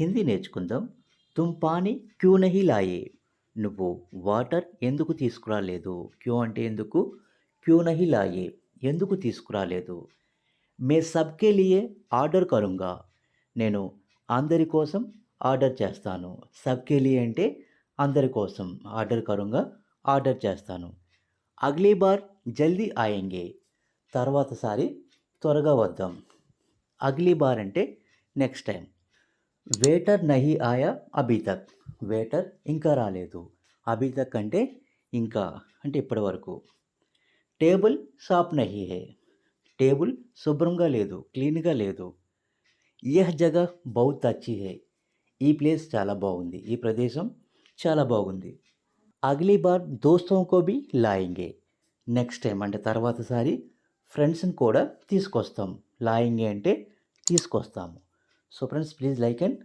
హిందీ నేర్చుకుందాం. తుమ్ పానీ క్యూ నహీ లాయే? నువ్వు వాటర్ ఎందుకు తీసుకురాలేదు? క్యూ అంటే ఎందుకు? క్యూ నహీ లాయే ఎందుకు తీసుకురాలేదు? మే సబ్కే లియే ఆర్డర్ కరుంగా. నేను అందరి కోసం ఆర్డర్ చేస్తాను. సబ్కే లియే అంటే అందరి కోసం, ఆర్డర్ కరుంగా ఆర్డర్ చేస్తాను. అగ్లీ బార్ జల్దీ ఆయేంగే. తర్వాతసారి త్వరగా వద్దాం. అగ్లీ బార్ అంటే నెక్స్ట్ టైం. వేటర్ నహీ ఆయా అభీ తక్. వేటర్ ఇంకా రాలేదు. అభీ తక్ అంటే ఇంకా, అంటే ఇప్పటి వరకు. టేబుల్ సాఫ్ నహీ హై. టేబుల్ శుభ్రంగా లేదు, క్లీన్గా లేదు. యహ్ జగహ్ బహుత్ అచ్చి హై. ఈ ప్లేస్ చాలా బాగుంది, ఈ ప్రదేశం చాలా బాగుంది. అగ్లీ బార్ దోస్తో కో భీ లాయేంగే. నెక్స్ట్ టైం అంటే తర్వాతసారి ఫ్రెండ్స్ని కూడా తీసుకొస్తాం. లాయేంగే అంటే తీసుకొస్తాము. So friends, please like and